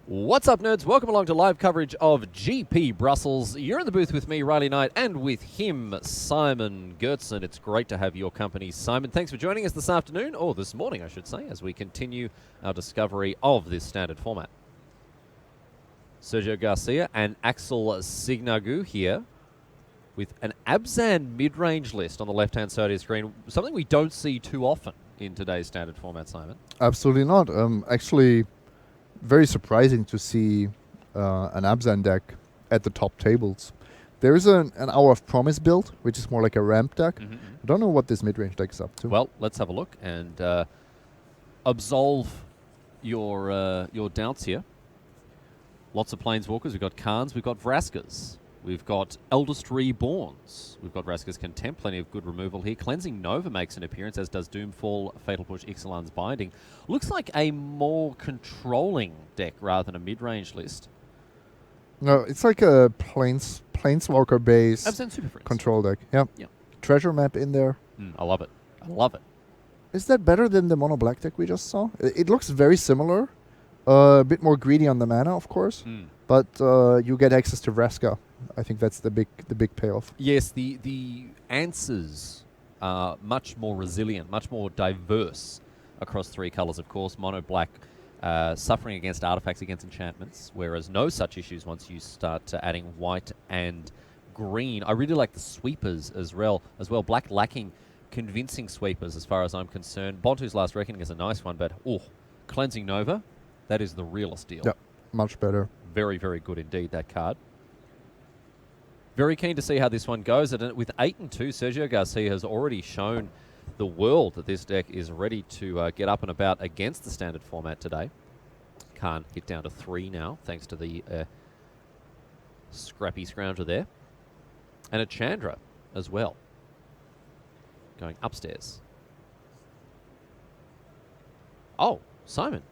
What's up, nerds? Welcome along to live coverage of GP Brussels. You're in the booth with me, Riley Knight, and with him, Simon Gertzen. It's great to have your company, Simon. Thanks for joining us this afternoon, or this morning, I should say, as we continue our discovery of this standard format. Sergio Garcia and Axel Signagu here with an Abzan mid-range list on the left-hand side of your screen, something we don't see too often in today's standard format, Simon. Absolutely not. Actually, very surprising to see an Abzan deck at the top tables. There is an Hour of Promise build, which is more like a ramp deck. I don't know what this mid-range deck is up to. Well, let's have a look and absolve your doubts here. Lots of Planeswalkers. We've got Khans. We've got Vraskas. We've got Eldest Reborns. We've got Vraska's Contempt. Plenty of good removal here. Cleansing Nova makes an appearance, as does Doomfall, Fatal Push, Ixalan's Binding. Looks like a more controlling deck rather than a mid-range list. No, it's like a Planeswalker-based Abzan Super Friends. control deck. Yeah. Treasure map in there. I love it. I love it. Is that better than the mono black deck we just saw? It looks very similar. A bit more greedy on the mana, of course. But you get access to Vraska. I think that's the big payoff. Yes, the answers are much more resilient, much more diverse across three colors, of course. Mono black suffering against artifacts, against enchantments, whereas no such issues once you start adding white and green. I really like the sweepers as well. Black lacking convincing sweepers as far as I'm concerned. Bontu's Last Reckoning is a nice one, but Cleansing Nova, that is the realest deal. Yeah, much better. Very, very good indeed, that card. Very keen to see how this one goes. And with 8 and 2, Sergio Garcia has already shown the world that this deck is ready to get up and about against the standard format today. Can't hit down to 3 now, thanks to the scrappy scrounger there. And a Chandra as well, going upstairs. Oh, Simon,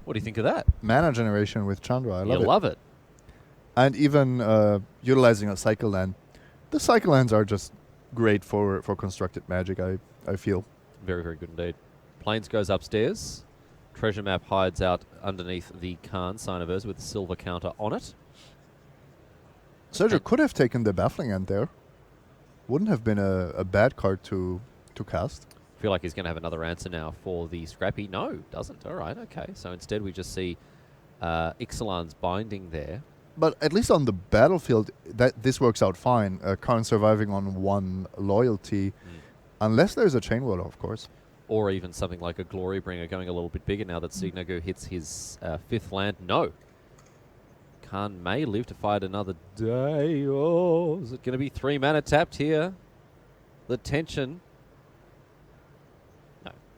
what do you think of that? Mana generation with Chandra. I love it. And even utilizing a cycle land. The cycle lands are just great for constructed magic, I feel. Very, very good indeed. Plains goes upstairs. Treasure map hides out underneath the Khan Sign of Urza with the silver counter on it. Sergio could have taken the Baffling End there. Wouldn't have been a bad card to cast. I feel like he's going to have another answer now for the Scrappy. No, doesn't. All right, okay. So instead we just see Ixalan's Binding there. But at least on the battlefield, this works out fine. Khan surviving on 1 loyalty, unless there's a Chain Whirler, of course. Or even something like a Glorybringer going a little bit bigger now that Signagu hits his 5th land. No. Khan may live to fight another day. Oh, is it going to be 3 mana tapped here? The tension.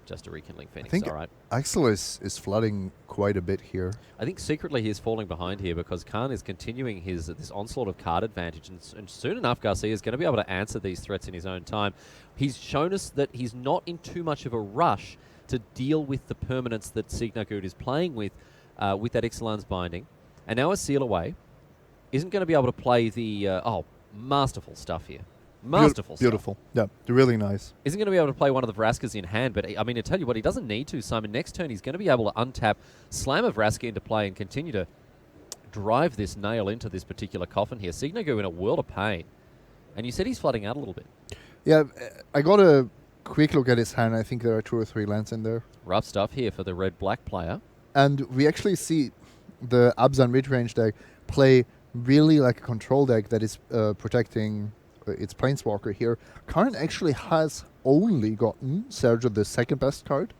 Just a Rekindling Phoenix, I think all right. Axel is flooding quite a bit here. I think secretly he's falling behind here because Khan is continuing this onslaught of card advantage, and soon enough Garcia is going to be able to answer these threats in his own time. He's shown us that he's not in too much of a rush to deal with the permanence that Signagut is playing with that Ixalan's Binding. And now a Seal Away isn't going to be able to play the... masterful stuff here. Masterful Beautiful. Yeah, really nice. Isn't going to be able to play one of the Vraskas in hand, but I mean, I tell you what, he doesn't need to, Simon. Next turn, he's going to be able to untap, slam a Vraska into play, and continue to drive this nail into this particular coffin here. Signagu in a world of pain. And you said he's flooding out a little bit. Yeah, I got a quick look at his hand. I think there are 2 or 3 lands in there. Rough stuff here for the red-black player. And we actually see the Abzan mid-range deck play really like a control deck that is protecting... its Planeswalker here. Karn actually has only gotten Sergio the 2nd best card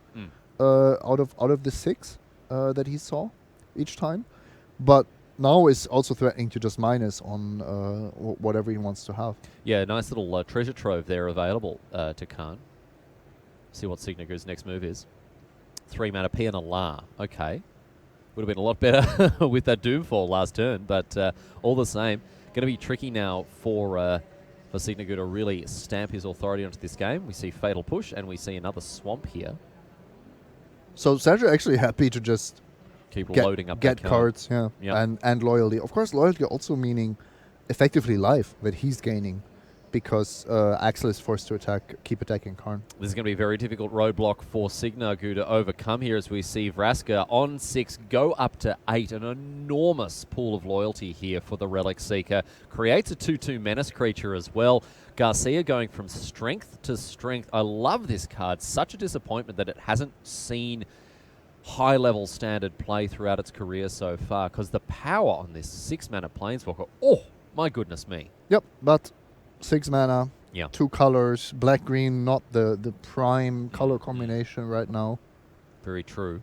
out of the 6 that he saw each time, but now is also threatening to just minus on whatever he wants to have. Yeah, nice little treasure trove there available to Karn. See what Signagu's next move is. 3 mana P and a La. Okay. Would have been a lot better with that Doomfall last turn, but all the same, going to be tricky now for Signagu to really stamp his authority onto this game. We see Fatal Push, and we see another Swamp here. So Sergio actually happy to just keep loading up get cards, and loyalty. Of course, loyalty also meaning effectively life that he's gaining, because Axel is forced to keep attacking Karn. This is going to be a very difficult roadblock for Signagu to overcome here as we see Vraska on 6 go up to 8. An enormous pool of loyalty here for the Relic Seeker. Creates a 2-2 menace creature as well. Garcia going from strength to strength. I love this card. Such a disappointment that it hasn't seen high-level standard play throughout its career so far, because the power on this 6-mana Planeswalker, oh, my goodness me. Yep, but 6 mana, Yeah. 2 colors, black-green, not the prime color combination right now. Very true.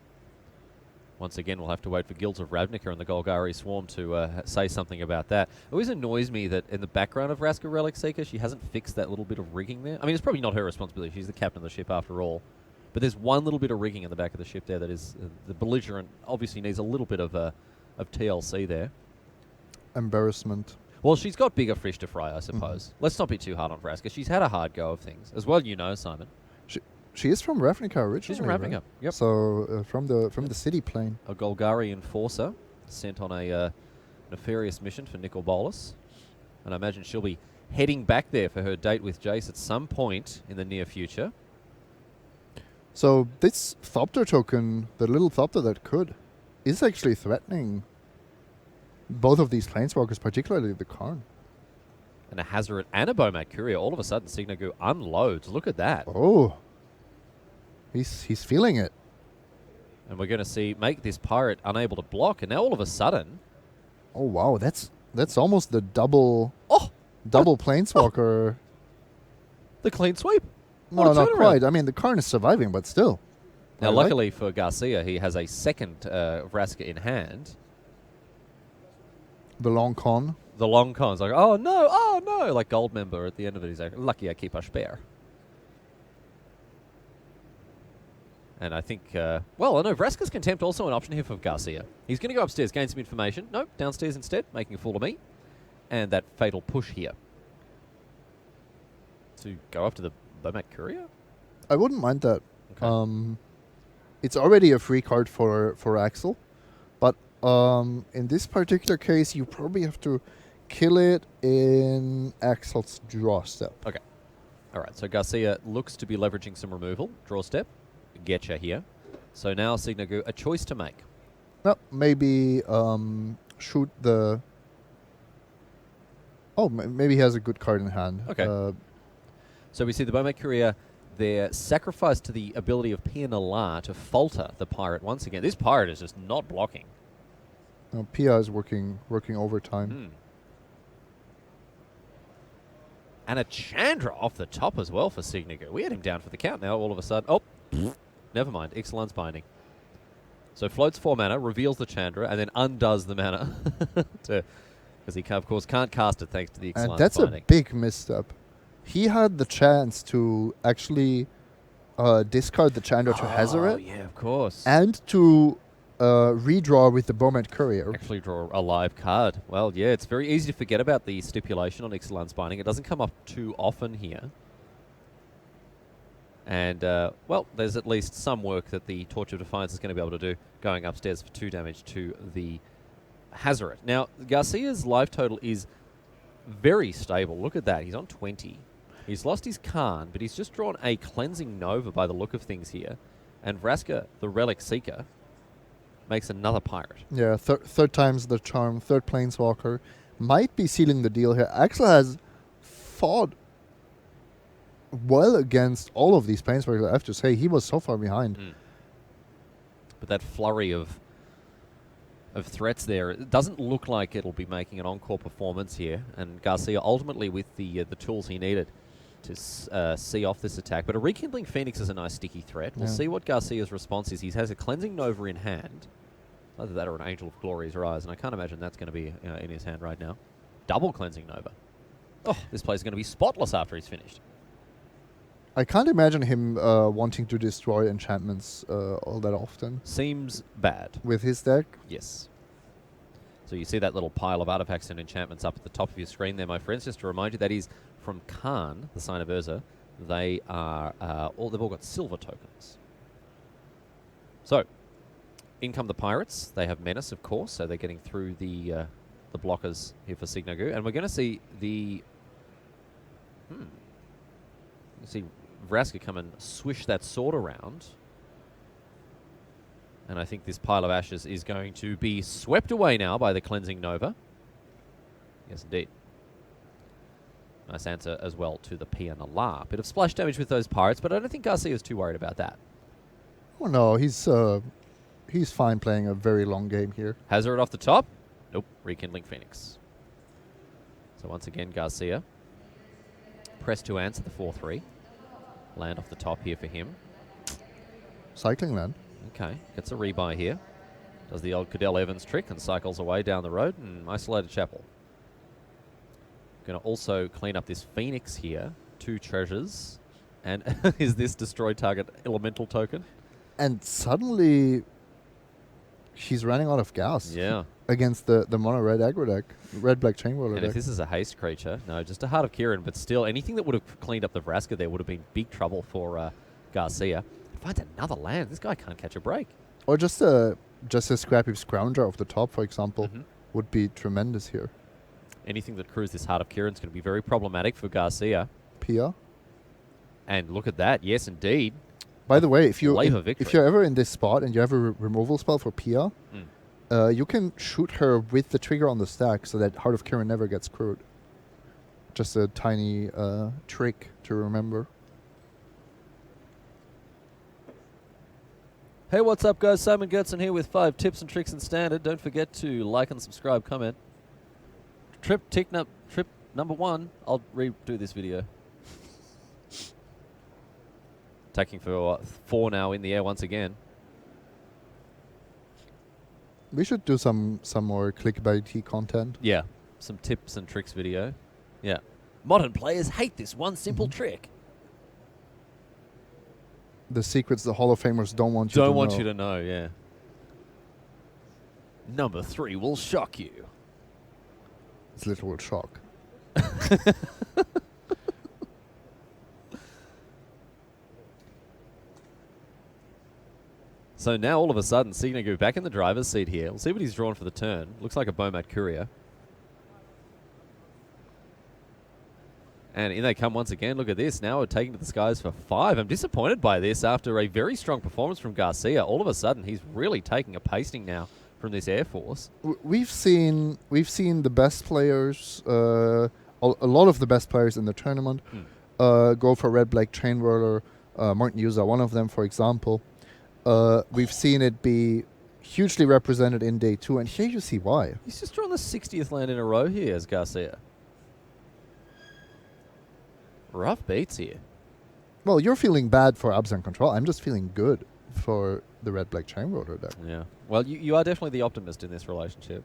Once again, we'll have to wait for Guilds of Ravnica and the Golgari Swarm to say something about that. It always annoys me that in the background of Vraska Relic Seeker, she hasn't fixed that little bit of rigging there. I mean, it's probably not her responsibility. She's the captain of the ship after all. But there's one little bit of rigging in the back of the ship there that is the belligerent obviously needs a little bit of TLC there. Embarrassment. Well, she's got bigger fish to fry, I suppose. Let's not be too hard on Vraska. She's had a hard go of things. As well, you know, Simon. She is from Ravnica originally. She's from Ravnica, right? yep. So from the city plane. A Golgari Enforcer sent on a nefarious mission for Nicol Bolas. And I imagine she'll be heading back there for her date with Jace at some point in the near future. So this Thopter token, the little Thopter that could, is actually threatening both of these Planeswalkers, particularly the Karn. And a Hazoret and a Bomat Courier. All of a sudden, Signagu unloads. Look at that. Oh. He's feeling it. And we're going to make this pirate unable to block. And now all of a sudden... Oh, wow. That's almost the double Planeswalker. The clean sweep. No, not quite. I mean, the Karn is surviving, but still. Now, luckily for Garcia, he has a second Vraska in hand. The long con. The long con's like, oh no, like Goldmember at the end of it. He's like, lucky I keep a spare. And I think, well, I know Vraska's Contempt also an option here for Garcia. He's going to go upstairs, gain some information. Nope, downstairs instead, making a fool of me. And that fatal push here. To go after the Bomat Courier? I wouldn't mind that. Okay. It's already a free card for Axel. But in this particular case, you probably have to kill it in Axel's draw step. Okay. All right, so Garcia looks to be leveraging some removal. Draw step. Getcha here. So now Signagu, a choice to make. Well, maybe shoot the... Oh, maybe he has a good card in hand. Okay. So we see the Bomat Courier, they're sacrificed to the ability of Pia Nala to falter the pirate once again. This pirate is just not blocking. No, Pia is working overtime. And a Chandra off the top as well for Signagu. We had him down for the count now all of a sudden. Oh, never mind. Ixalan's Binding. So floats 4 mana, reveals the Chandra, and then undoes the mana. Because he, of course, can't cast it thanks to the Ixalan's Binding. And that's a big misstep. He had the chance to actually discard the Chandra to Hazoret. Oh, yeah, of course. And to redraw with the Bomat Courier. Actually draw a live card. Well, yeah, it's very easy to forget about the stipulation on Ixalan's Binding. It doesn't come up too often here. And, well, there's at least some work that the Torch of Defiance is going to be able to do, going upstairs for 2 damage to the Hazoret. Now, Garcia's life total is very stable. Look at that. He's on 20. He's lost his Karn, but he's just drawn a Cleansing Nova by the look of things here. And Vraska, the Relic Seeker, makes another pirate. Yeah, third time's the charm, third Planeswalker. Might be sealing the deal here. Axel has fought well against all of these Planeswalkers. I have to say, he was so far behind. But that flurry of threats there, it doesn't look like it'll be making an encore performance here. And Garcia ultimately with the tools he needed to see off this attack. But a Rekindling Phoenix is a nice sticky threat. We'll see what Garcia's response is. He has a Cleansing Nova in hand. Either that or an Angel of Glory's Rise. And I can't imagine that's going to be in his hand right now. Double Cleansing Nova. Oh, this play's going to be spotless after he's finished. I can't imagine him wanting to destroy enchantments all that often. Seems bad. With his deck? Yes. So you see that little pile of artifacts and enchantments up at the top of your screen there, my friends. Just to remind you, that is from Karn, the Sign of Urza. They are they've all got silver tokens. So, in come the pirates. They have Menace, of course, so they're getting through the blockers here for Signagu. And we're going to see the You see Vraska come and swish that sword around. And I think this pile of ashes is going to be swept away now by the cleansing Nova. Yes, indeed. Nice answer as well to the P and the La. Bit of splash damage with those pirates, but I don't think Garcia's too worried about that. Oh no, he's fine playing a very long game here. Hazard off the top. Nope. Rekindling Phoenix. So once again, Garcia. Press to answer the 4-3. Land off the top here for him. Cycling land. Okay. Gets a rebuy here. Does the old Cadell Evans trick and cycles away down the road and Isolated Chapel. Going to also clean up this Phoenix here. 2 treasures. And is this destroy target elemental token? And suddenly, she's running out of gas. Yeah. Against the mono red aggro deck, red black chain roller And deck. if this is a haste creature, no, just a Heart of Kieran, but still, anything that would have cleaned up the Vraska there would have been big trouble for Garcia. Finds another land. This guy can't catch a break. Or just a scrappy scrounger off the top, for example, would be tremendous here. Anything that crews this Heart of Kieran is going to be very problematic for Garcia. Pia. And look at that. Yes, indeed. By the way, if you're ever in this spot and you have a removal spell for Pia, you can shoot her with the trigger on the stack so that Heart of Kieran never gets screwed. Just a tiny trick to remember. Hey, what's up, guys? Simon Gertson here with 5 tips and tricks in Standard. Don't forget to like and subscribe, comment. Trip number 1. I'll redo this video. Attacking for 4 now in the air once again. We should do some more clickbaity content. Yeah, some tips and tricks video. Yeah. Modern players hate this one simple trick. The secrets the Hall of Famers don't want you to know. Don't want you to know, yeah. Number 3 will shock you. It's literal shock. So now all of a sudden, Signagu back in the driver's seat here. We'll see what he's drawn for the turn. Looks like a Bomat Courier. And in they come once again. Look at this. Now we're taking to the skies for 5. I'm disappointed by this after a very strong performance from Garcia. All of a sudden, he's really taking a pasting now from this Air Force. We've seen the best players, a lot of the best players in the tournament, go for red black chain roller. Martin JÜZA, one of them, for example. We've seen it be hugely represented in day 2, and here you see why. He's just drawn the 60th land in a row here as Garcia. Rough beats here. Well, you're feeling bad for Abzan Control. I'm just feeling good for the red black chain roller deck. Yeah. Well, you are definitely the optimist in this relationship.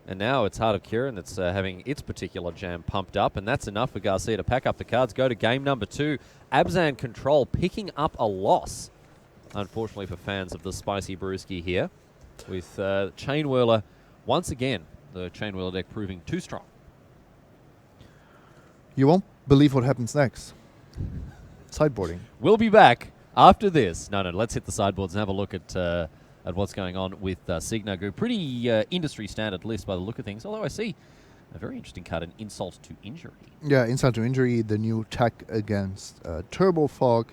And now it's Heart of Kieran that's having its particular jam pumped up, and that's enough for Garcia to pack up the cards, go to game number 2. Abzan Control picking up a loss, unfortunately for fans of the Spicy Brewski here, with Chain Whirler once again, the Chain Whirler deck proving too strong. You won't believe what happens next. Sideboarding. We'll be back after this. No, let's hit the sideboards and have a look at what's going on with Signagu. Pretty industry standard list by the look of things, although I see a very interesting card, an Insult to Injury. Yeah, Insult to Injury, the new tech against Turbo Fog.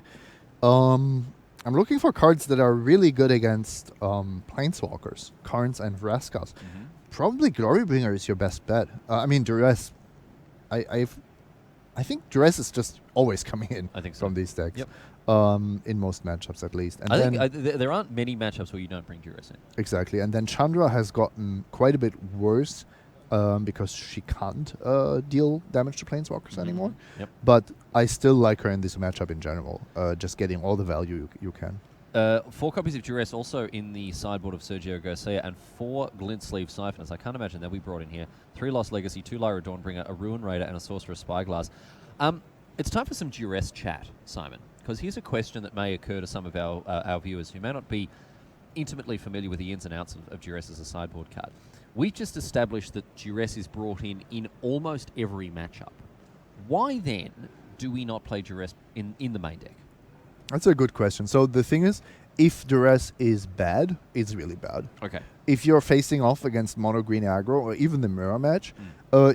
I'm looking for cards that are really good against Planeswalkers, Karns and Vraskas. Probably Glorybringer is your best bet. I mean, Duress, I think Duress is just always coming in from these decks. Yep. In most matchups, at least. And I think there aren't many matchups where you don't bring Duress in. Exactly. And then Chandra has gotten quite a bit worse because she can't deal damage to Planeswalkers anymore. Yep. But I still like her in this matchup in general, just getting all the value you can. 4 copies of Duress also in the sideboard of Sergio Garcia, and 4 Glint Sleeve Siphoners. I can't imagine they'll be brought in here. 3 Lost Legacy, 2 Lyra Dawnbringer, a Ruin Raider, and a Sorcerer's Spyglass. It's time for some Duress chat, Simon, because here's a question that may occur to some of our viewers who may not be intimately familiar with the ins and outs of Duress as a sideboard card. We've just established that Duress is brought in almost every matchup. Why then do we not play Duress in the main deck? That's a good question. So the thing is, if Duress is bad, it's really bad. Okay. If you're facing off against mono green aggro or even the mirror match,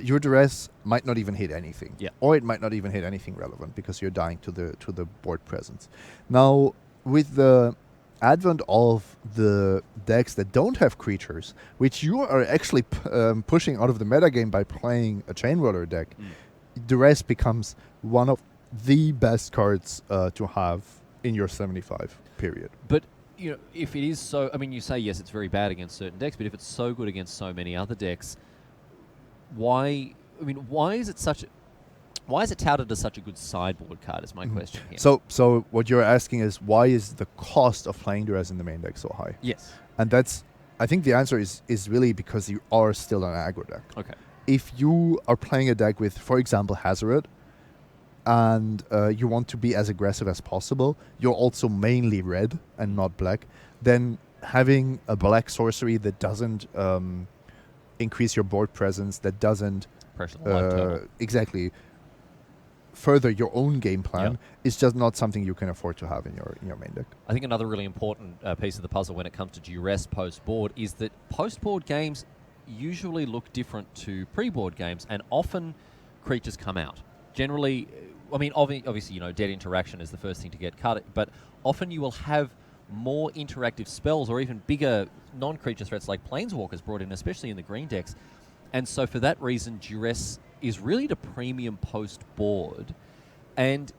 your duress might not even hit anything. Yeah. Or it might not even hit anything relevant because you're dying to the board presence. Now, with the advent of the decks that don't have creatures, which you are actually pushing out of the metagame by playing a Chain Whirler deck, duress becomes one of the best cards to have in your 75 period. But you know, if it is so, I mean, you say yes, it's very bad against certain decks, but if it's so good against so many other decks, why? I mean, why is it touted as such a good sideboard card? Is my question here. So what you're asking is, why is the cost of playing duress in the main deck so high? Yes. And I think the answer is really because you are still an aggro deck. Okay. If you are playing a deck with, for example, Hazoret, and you want to be as aggressive as possible, you're also mainly red and not black, then having a black sorcery that doesn't increase your board presence, that doesn't Pressure the life total. exactly further your own game plan, is just not something you can afford to have in your main deck. I think another really important piece of the puzzle when it comes to duress post-board is that post-board games usually look different to pre-board games, and often creatures come out. Generally, I mean, obviously, you know, dead interaction is the first thing to get cut, but often you will have more interactive spells or even bigger non-creature threats like Planeswalkers brought in, especially in the green decks. And so for that reason, duress is really the premium post-board. And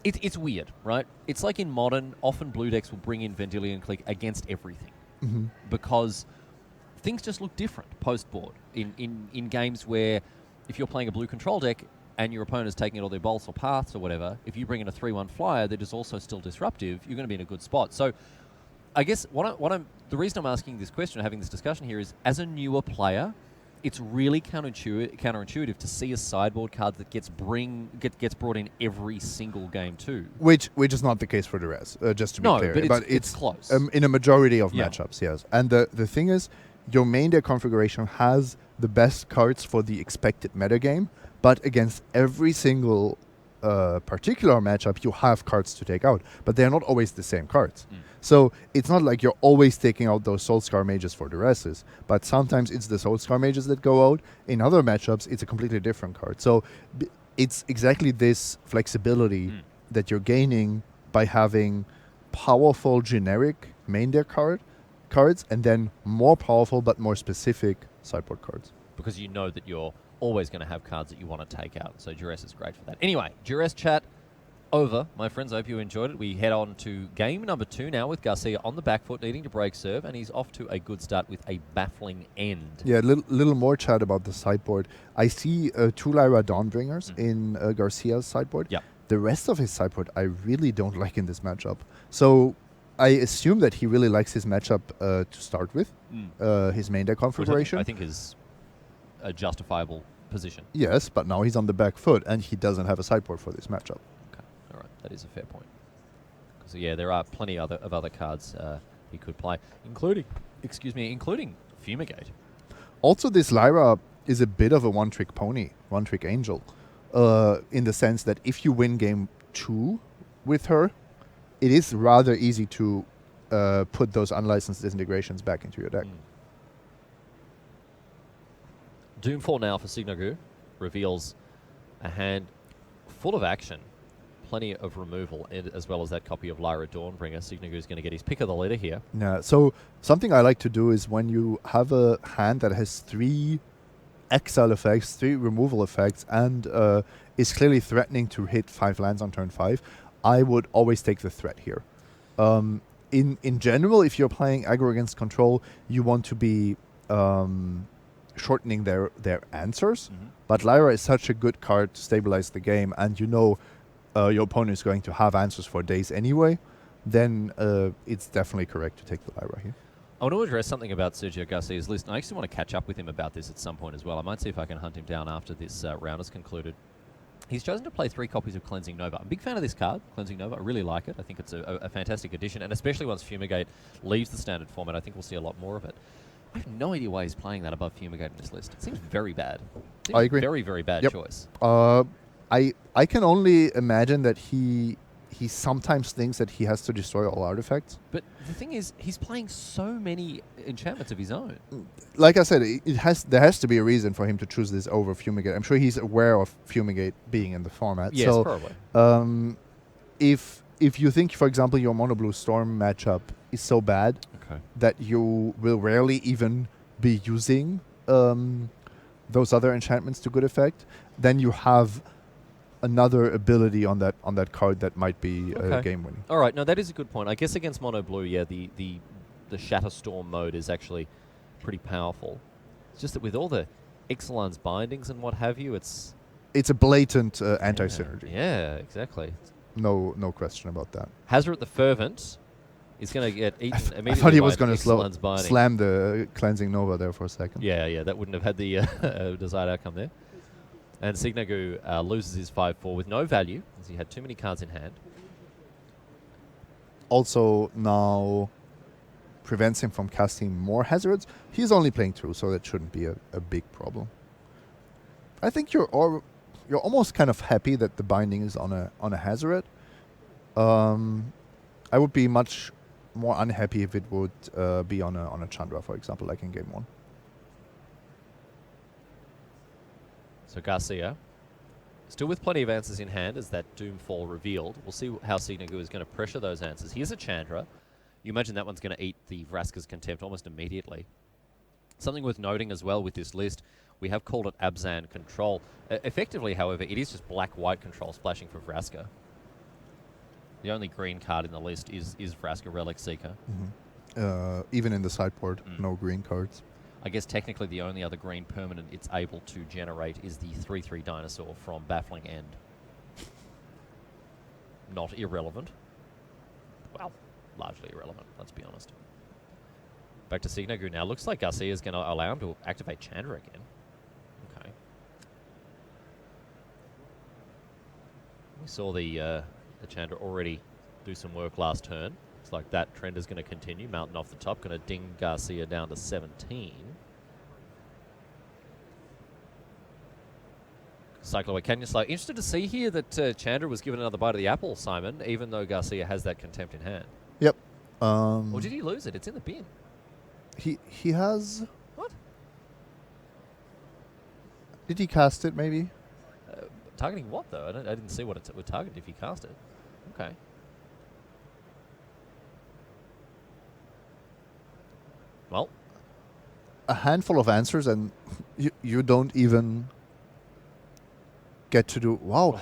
it's weird, right? It's like in Modern, often blue decks will bring in Vendilion Clique against everything. Because things just look different post-board. In games where if you're playing a blue control deck and your opponent is taking all their bolts or paths or whatever, if you bring in a 3/1 flyer that is also still disruptive, you're going to be in a good spot. So I guess the reason I'm asking this question, having this discussion here, is as a newer player, it's really counterintuitive to see a sideboard card that gets brought in every single game too. Which is not the case for duress, just to be clear. But it's close. In a majority of matchups, yes. And the thing is, your main deck configuration has the best cards for the expected metagame, but against every single particular matchup, you have cards to take out. But they're not always the same cards. So it's not like you're always taking out those Soulscar Mages for duresses, but sometimes it's the Soulscar Mages that go out. In other matchups, it's a completely different card. So it's exactly this flexibility that you're gaining by having powerful generic main deck cards and then more powerful but more specific sideboard cards. Because you know that you're always going to have cards that you want to take out. So duress is great for that. Anyway, duress chat over, my friends. I hope you enjoyed it. We head on to game number 2 now with Garcia on the back foot, needing to break serve, and he's off to a good start with a baffling end. Yeah, little more chat about the sideboard. I see 2 Lyra Dawnbringers in Garcia's sideboard. Yeah. The rest of his sideboard I really don't like in this matchup. So I assume that he really likes his matchup to start with, his main deck configuration. Which I think is a justifiable position. Yes, but now he's on the back foot, and he doesn't have a sideboard for this matchup. All right, that is a fair point. So yeah, there are plenty of other cards he could play, including Fumigate. Also, this Lyra is a bit of a one-trick pony, one-trick angel, in the sense that if you win game 2 with her, it is rather easy to put those unlicensed disintegrations back into your deck. Doomfall now for Signagu reveals a hand full of action. Plenty of removal, as well as that copy of Lyra Dawnbringer. Signagu is going to get his pick of the litter here. Yeah, so something I like to do is when you have a hand that has 3 exile effects, 3 removal effects, and is clearly threatening to hit 5 lands on turn 5, I would always take the threat here. In general, if you're playing aggro against control, you want to be shortening their answers, but Lyra is such a good card to stabilize the game, and you know your opponent is going to have answers for days anyway, then it's definitely correct to take the Lyra here. I want to address something about Sergio Garcia's list. I actually want to catch up with him about this at some point as well. I might see if I can hunt him down after this round is concluded. He's chosen to play 3 copies of Cleansing Nova. I'm a big fan of this card, Cleansing Nova. I really like it. I think it's a fantastic addition, and especially once Fumigate leaves the standard format, I think we'll see a lot more of it. I have no idea why he's playing that above Fumigate in this list. It seems very bad. I agree. Very, very bad choice. I can only imagine that he he sometimes thinks that he has to destroy all artifacts. But the thing is, he's playing so many enchantments of his own. Like I said, there has to be a reason for him to choose this over Fumigate. I'm sure he's aware of Fumigate being in the format. Yes, so, probably. If you think, for example, your Mono Blue Storm matchup is so bad that you will rarely even be using those other enchantments to good effect, then you have another ability on that card that might be game winning. All right, no, that is a good point. I guess against Mono Blue, yeah, the Shatterstorm mode is actually pretty powerful. It's just that with all the Ixalan's bindings and what have you, it's a blatant anti-synergy. Yeah, exactly. No question about that. Hazret the Fervent is going to get eaten immediately. I thought he was going to slam the Cleansing Nova there for a second. Yeah, that wouldn't have had the desired outcome there. And Signagu loses his 5/4 with no value, as he had too many cards in hand. Also now prevents him from casting more Hazards. He's only playing 2, so that shouldn't be a big problem. I think you're almost kind of happy that the binding is on a Hazard. I would be much more unhappy if it would be on a Chandra, for example, like in game 1. So Garcia, still with plenty of answers in hand as that Doomfall revealed. We'll see how Signagu is going to pressure those answers. Here's a Chandra. You imagine that one's going to eat the Vraska's Contempt almost immediately. Something worth noting as well with this list, we have called it Abzan Control. Effectively, however, it is just black-white control splashing for Vraska. The only green card in the list is Vraska Relic Seeker. Even in the sideboard, no green cards. I guess technically the only other green permanent it's able to generate is the 3/3 Dinosaur from Baffling End. Not irrelevant. Well, largely irrelevant, let's be honest. Back to Signagu now. Looks like Garcia's going to allow him to activate Chandra again. Okay. We saw the Chandra already do some work last turn. Looks like that trend is going to continue. Mountain off the top, going to ding Garcia down to 17. Cycle away Canyon Slow. Interested to see here that Chandra was given another bite of the apple, Simon, even though Garcia has that Contempt in hand. Yep. Or did he lose it? It's in the bin. He has... What? Did he cast it, maybe? Targeting what, though? I didn't see what it would target if he cast it. Okay. Well, a handful of answers, and you don't even get to do... Wow.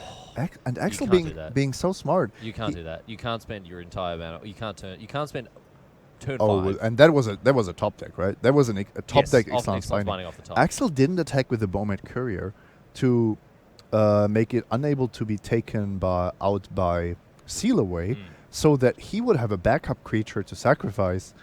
And Axel being so smart. You can't do that. You can't spend your entire mana. You can't spend turn 5. Oh, and that was a top deck, right? That was a top deck Ixalan's Binding. Off the top. Axel didn't attack with the Bowmat Courier to make it unable to be taken out by Seal Away, so that he would have a backup creature to sacrifice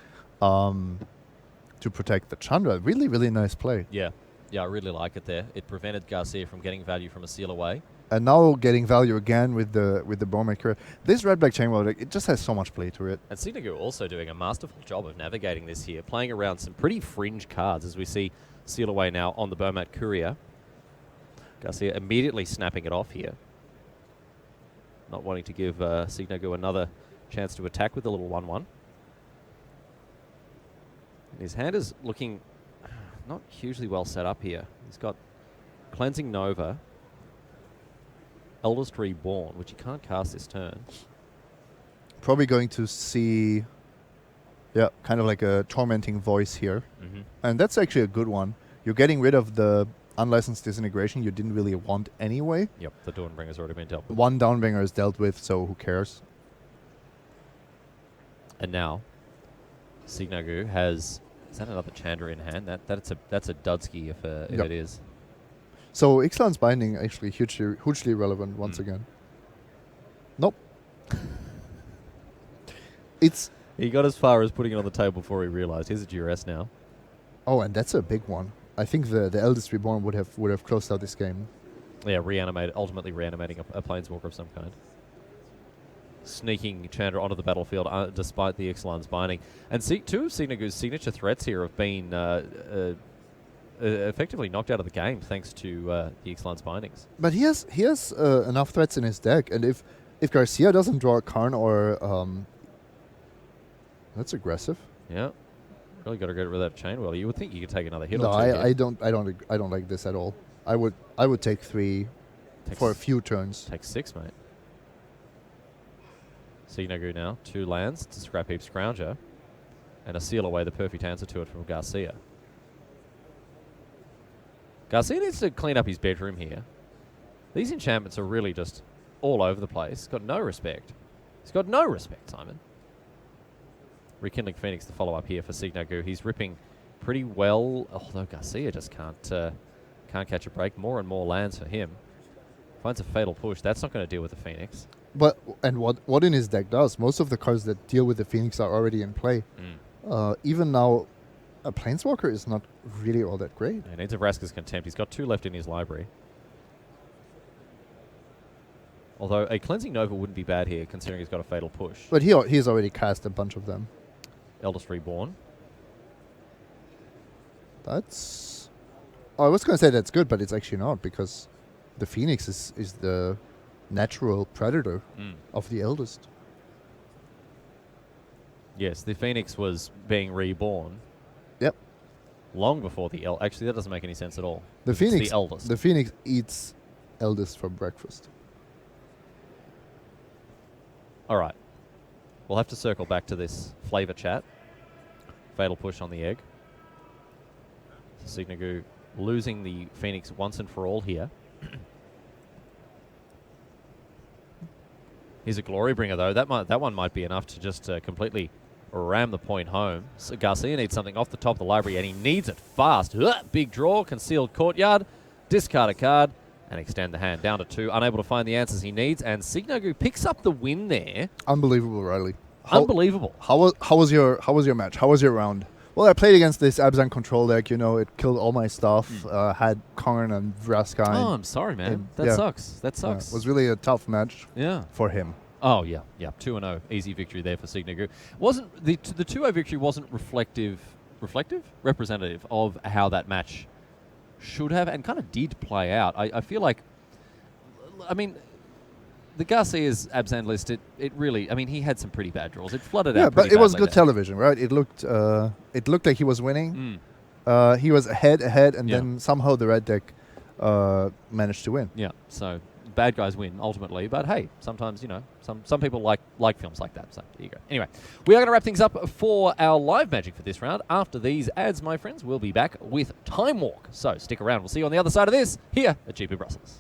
to protect the Chandra. Really, really nice play. Yeah, I really like it there. It prevented Garcia from getting value from a Seal Away. And now getting value again with the Bowmat Courier. This red-black Chainwheel deck, it just has so much play to it. And Signagu also doing a masterful job of navigating this here, playing around some pretty fringe cards as we see Seal Away now on the Bowmat Courier. Garcia immediately snapping it off here. Not wanting to give Signagu another chance to attack with the little 1/1. And his hand is looking not hugely well set up here. He's got Cleansing Nova, Eldest Reborn, which he can't cast this turn. Probably going to see, kind of like a Tormenting Voice here. And that's actually a good one. You're getting rid of the Unlicensed Disintegration you didn't really want anyway. Yep, the Dawnbringer's already been dealt with. One Dawnbringer is dealt with, so who cares? And now, Signagu has... Is that another Chandra in hand? That's a Dudski if it is. So Ixalan's Binding actually hugely relevant once again. Nope. He got as far as putting it on the table before he realized. Here's a duress now. Oh, and that's a big one. I think the Eldest Reborn would have closed out this game. Yeah, ultimately reanimating a Planeswalker of some kind. Sneaking Chandra onto the battlefield despite the Ixalan's Binding. And two of Signagu's signature threats here have been effectively knocked out of the game thanks to the Ixalan's Bindings. But he has enough threats in his deck, and if if Garcia doesn't draw a Karn or that's aggressive. Yeah. Really got to get rid of that chain wheel. You would think you could take another hit No, or two here. I don't like this at all. I would take 3 for a few turns. Take 6, mate. Signagu now, 2 lands to Scrap Heap Scrounger, and a seal away the perfect answer to it from Garcia. Garcia needs to clean up his bedroom here. These enchantments are really just all over the place. He's got no respect. He's got no respect, Simon. Rekindling Phoenix to follow up here for Signagu. He's ripping pretty well, although Garcia just can't catch a break. More and more lands for him. Finds a Fatal Push. That's not going to deal with the Phoenix. But what in his deck does, most of the cards that deal with the Phoenix are already in play. Even now, a Planeswalker is not really all that great. He needs a Vraska's Contempt. He's got 2 left in his library. Although a Cleansing Nova wouldn't be bad here, considering he's got a Fatal Push. But he's already cast a bunch of them. Eldest Reborn. That's... Oh, I was going to say that's good, but it's actually not, because the Phoenix is the natural predator of the Eldest. Yes, the Phoenix was being reborn. Yep. Long before the Actually, that doesn't make any sense at all. The It's Phoenix, the Eldest. The Phoenix eats Eldest for breakfast. All right. We'll have to circle back to this flavor chat. Fatal Push on the egg. Signagu losing the Phoenix once and for all here. Here's a Glory Bringer, though. That one might be enough to just completely ram the point home. So Garcia needs something off the top of the library, and he needs it fast. Big draw, Concealed Courtyard, discard a card, and extend the hand down to 2. Unable to find the answers he needs, and Signagu picks up the win there. Unbelievable, Riley. Unbelievable. How was your match? How was your round? Well, I played against this Abzan control deck. It killed all my stuff. Had Karn and Vraska. Oh, I'm sorry, man. That sucks. That sucks. It was really a tough match. For him. Oh yeah, 2-0, easy victory there for Signagu. Wasn't the 2-0 victory wasn't representative of how that match should have and kind of did play out. I feel like, I mean, the Garcia's Abzan list, it really, I mean, he had some pretty bad draws. It flooded out. Yeah, but it was good television, right? It looked like he was winning. He was ahead, and then somehow the red deck managed to win. Yeah, so bad guys win ultimately, but hey, sometimes some people like films like that. So there you go. Anyway, we are going to wrap things up for our live Magic for this round. After these ads, my friends, we'll be back with Time Walk. So stick around. We'll see you on the other side of this here at GP Brussels.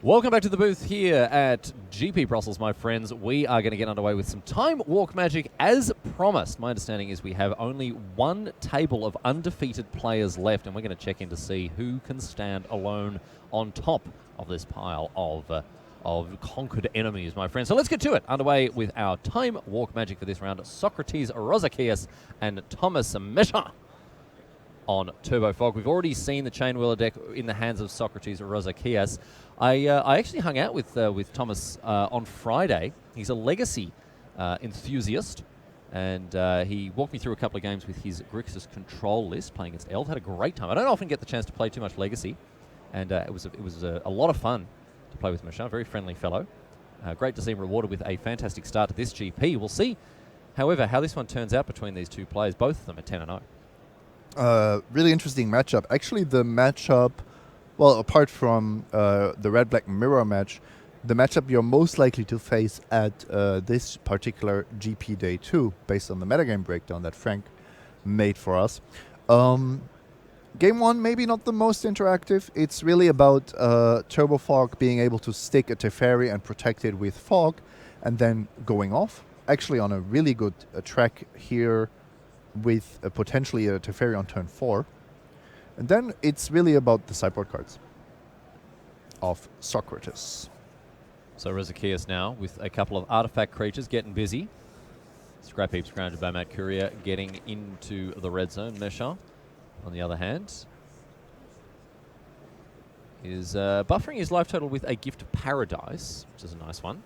Welcome back to the booth here at GP Brussels, my friends. We are going to get underway with some time walk magic as promised. My understanding is we have only one table of undefeated players left, and we're going to check in to see who can stand alone on top of this pile of conquered enemies, my friends. So let's get to it. Underway with our time walk magic for this round. Socrates Rozakias and Thomas Mesha on Turbo Fog. We've already seen the Chain Wheeler deck in the hands of Socrates Rozakias. I actually hung out with Thomas on Friday. He's a Legacy enthusiast, and he walked me through a couple of games with his Grixis control list, playing against Eld. Had a great time. I don't often get the chance to play too much Legacy, and it was a lot of fun to play with Mesha. Very friendly fellow. Great to see him rewarded with a fantastic start to this GP. We'll see, however, how this one turns out between these two players. Both of them are 10-0. Really interesting matchup. Actually, the matchup, well, apart from the red-black mirror match, the matchup you're most likely to face at this particular GP Day 2, based on the metagame breakdown that Frank made for us. Game 1, maybe not the most interactive. It's really about Turbo Fog being able to stick a Teferi and protect it with Fog, and then going off. Actually on a really good track here, with potentially a Teferi on turn 4. And then it's really about the sideboard cards of Socrates. So Rozakias now with a couple of artifact creatures getting busy. Scrap Heaps grounded by Matt Courier getting into the red zone. Mesha, on the other hand, is buffering his life total with a Gift of Paradise, which is a nice one.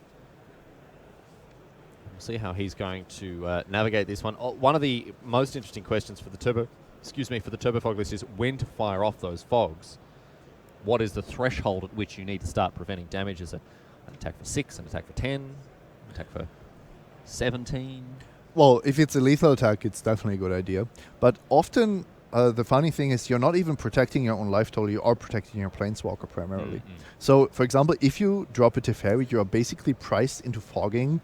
See how he's going to navigate this one. One of the most interesting questions for the Turbo Fog list is when to fire off those fogs. What is the threshold at which you need to start preventing damage? Is it an attack for 6, an attack for 10, an attack for 17? Well, if it's a lethal attack, it's definitely a good idea. But often, the funny thing is you're not even protecting your own life total, you are protecting your Planeswalker primarily. So, for example, if you drop a Teferi, you are basically priced into fogging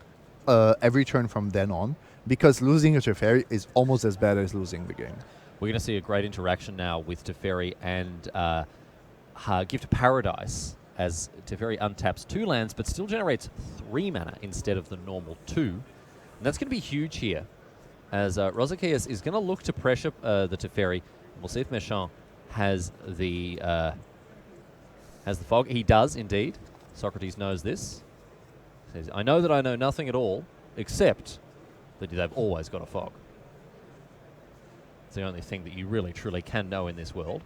every turn from then on, because losing a Teferi is almost as bad as losing the game. We're going to see a great interaction now with Teferi and Gift of Paradise, as Teferi untaps 2 lands but still generates 3 mana instead of the normal 2. And that's going to be huge here, as Rozakias is going to look to pressure the Teferi. We'll see if Mesha has the fog. He does indeed. Socrates knows this. Says, I know that I know nothing at all, except that they've always got a fog. It's the only thing that you really, truly can know in this world.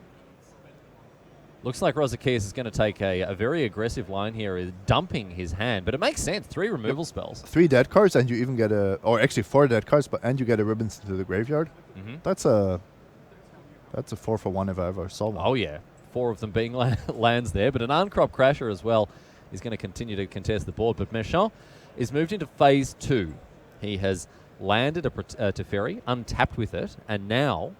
Looks like Rozakias is going to take a very aggressive line here, is dumping his hand, but it makes sense. 3 removal spells. 3 dead cards, and you even get or actually 4 dead cards, and you get a Ribbons to the graveyard. That's a 4-for-1 if I ever saw one. Oh yeah, 4 of them being lands there, but an Uncrop Crasher as well is going to continue to contest the board. But Mesha is moved into phase 2. He has landed a Teferi, untapped with it, and now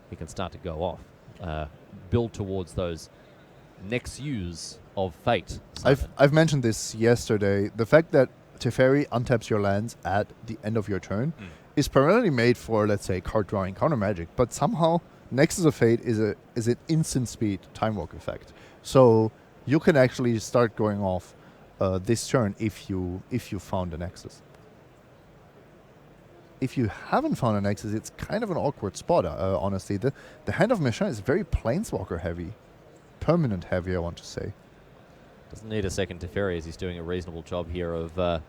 he can start to go off. Build towards those Nexus of Fate. I've mentioned this yesterday. The fact that Teferi untaps your lands at the end of your turn is primarily made for, let's say, card drawing, counter magic, but somehow Nexus of Fate is an instant speed time walk effect. So you can actually start going off this turn if you found a Nexus. If you haven't found a Nexus, it's kind of an awkward spot, honestly. The hand of Mesha is very Planeswalker heavy. Permanent heavy, I want to say. Doesn't need a second Teferi, as he's doing a reasonable job here of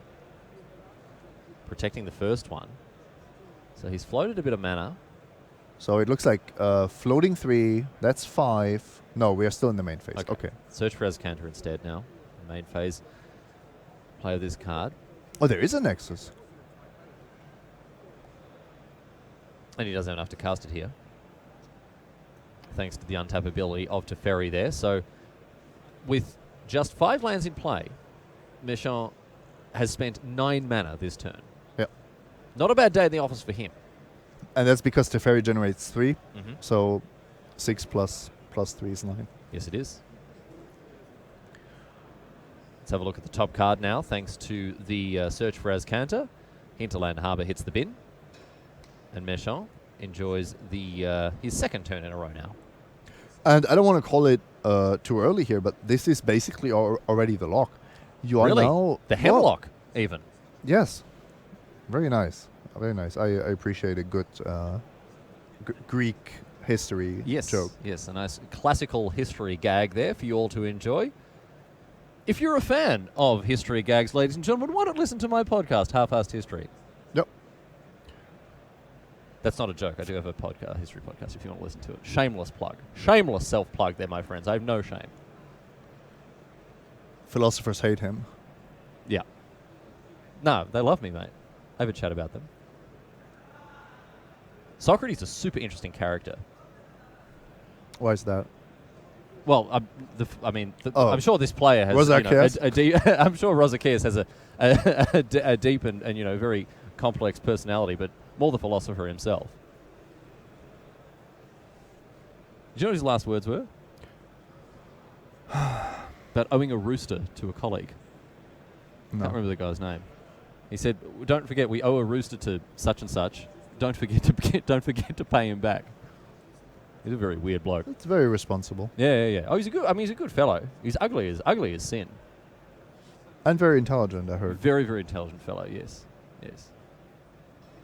protecting the first one. So he's floated a bit of mana. So it looks like floating 3, that's 5. No, we are still in the main phase. Okay. Search for Azcanta instead now. Main phase. Play with this card. Oh, there is a Nexus. And he doesn't have enough to cast it here, thanks to the untap ability of Teferi there. So with just 5 lands in play, Mesha has spent 9 mana this turn. Yep. Not a bad day in the office for him. And that's because Teferi generates 3. So 6 plus 3 is 9. Yes, it is. Let's have a look at the top card now, thanks to the search for Azcanta. Hinterland Harbour hits the bin. And Mesha enjoys his second turn in a row now. And I don't want to call it too early here, but this is basically already the lock. You are Really? now The hemlock, even. Yes, very nice, very nice. I appreciate a good Greek history joke. Yes, a nice classical history gag there for you all to enjoy. If you're a fan of history gags, ladies and gentlemen, why not listen to my podcast, Half-Assed History? Yep. That's not a joke. I do have a podcast, history podcast, if you want to listen to it. Shameless plug. Shameless self-plug there, my friends. I have no shame. Philosophers hate him. Yeah. No, they love me, mate. I have a chat about them. Socrates is a super interesting character. Why is that? Well, I'm sure this player has. Rosaceus? I'm sure Rosaceus has a deep and very complex personality, but more the philosopher himself. Did you know what his last words were? About owing a rooster to a colleague. No. Can't remember the guy's name. He said, "Don't forget, we owe a rooster to such and such. Don't forget to pay him back." He's a very weird bloke. It's very responsible. Yeah. Oh, he's a good fellow. He's ugly as sin. And very intelligent, I heard. Very, very intelligent fellow, yes.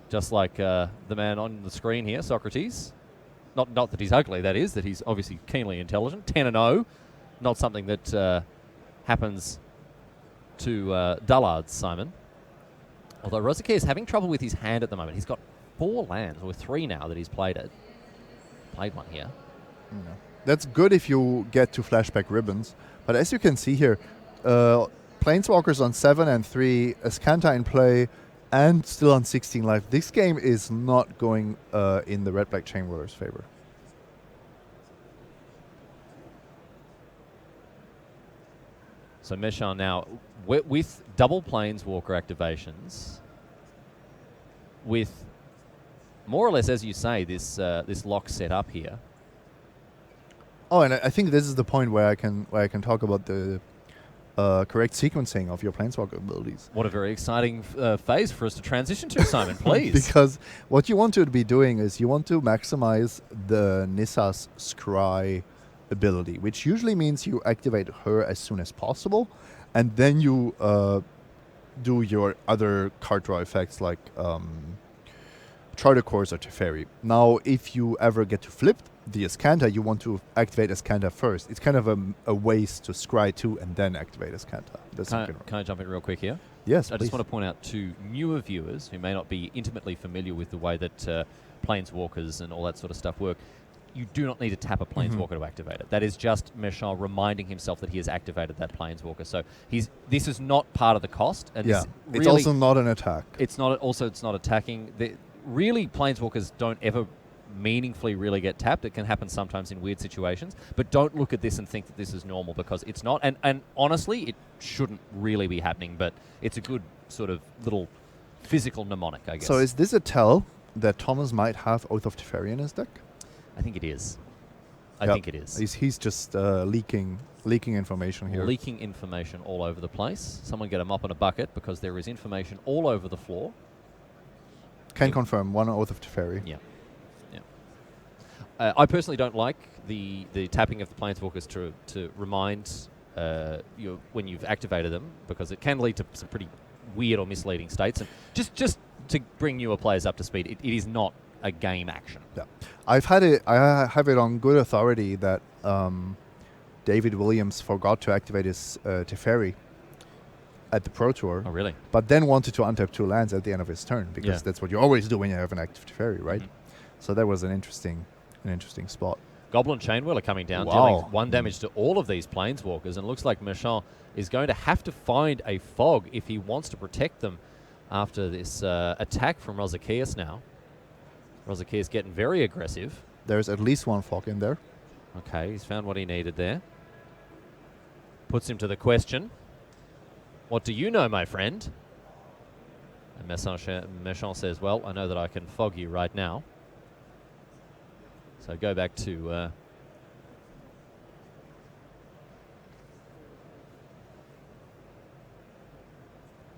Just like the man on the screen here, Socrates. Not that he's ugly, that he's obviously keenly intelligent. 10-0. Not something that happens to dullards, Simon. Although Rosaceus is having trouble with his hand at the moment. He's got 4 lands, or 3 now that he's played it. Played one here. Yeah. That's good if you get to flashback ribbons. But as you can see here, Planeswalkers on 7 and 3, Azcanta in play, and still on 16 life. This game is not going in the red-black Chain Whirler's favor. So Meshar now, with double Planeswalker activations, with more or less, as you say, this lock set up here. Oh, and I think this is the point where I can talk about the correct sequencing of your Planeswalker abilities. What a very exciting phase for us to transition to, Simon, please. Because what you want to be doing is you want to maximize the Nissa's Scry ability, which usually means you activate her as soon as possible, and then you do your other card draw effects like Charter Course or Teferi. Now, if you ever get to flip the Azcanta, you want to activate Azcanta first. It's kind of a waste to scry 2 and then activate Azcanta. Can I jump in real quick here? Yes, I please. just want to point out to newer viewers who may not be intimately familiar with the way that Planeswalkers and all that sort of stuff work. You do not need to tap a Planeswalker to activate it. That is just Meshar reminding himself that he has activated that Planeswalker. So this is not part of the cost. And yeah, really, it's also not an attack. It's not attacking. Really, Planeswalkers don't ever meaningfully really get tapped. It can happen sometimes in weird situations. But don't look at this and think that this is normal, because it's not. And honestly, it shouldn't really be happening, but it's a good sort of little physical mnemonic, I guess. So is this a tell that Thomas might have Oath of Teferi in his deck? I think it is. I think it is. He's just leaking information here. Leaking information all over the place. Someone get a mop and a bucket, because there is information all over the floor. Can confirm, 1 Oath of Teferi. Yeah. I personally don't like the tapping of the Planeswalkers to remind you when you've activated them, because it can lead to some pretty weird or misleading states. And just to bring newer players up to speed, it is not a game action. Yeah, I have it on good authority that David Williams forgot to activate his Teferi at the Pro Tour. Oh, really? But then wanted to untap 2 lands at the end of his turn, because that's what you always do when you have an active Teferi, right? So that was an interesting spot. Goblin Chainwhirler coming down, Wow. dealing 1 damage to all of these Planeswalkers, and looks like Meshar is going to have to find a fog if he wants to protect them after this attack from Rosaceus now. Rosaceus getting very aggressive. There's at least 1 fog in there. Okay, he's found what he needed there. Puts him to the question. What do you know, my friend? And Meshar says, well, I know that I can fog you right now. So go back to...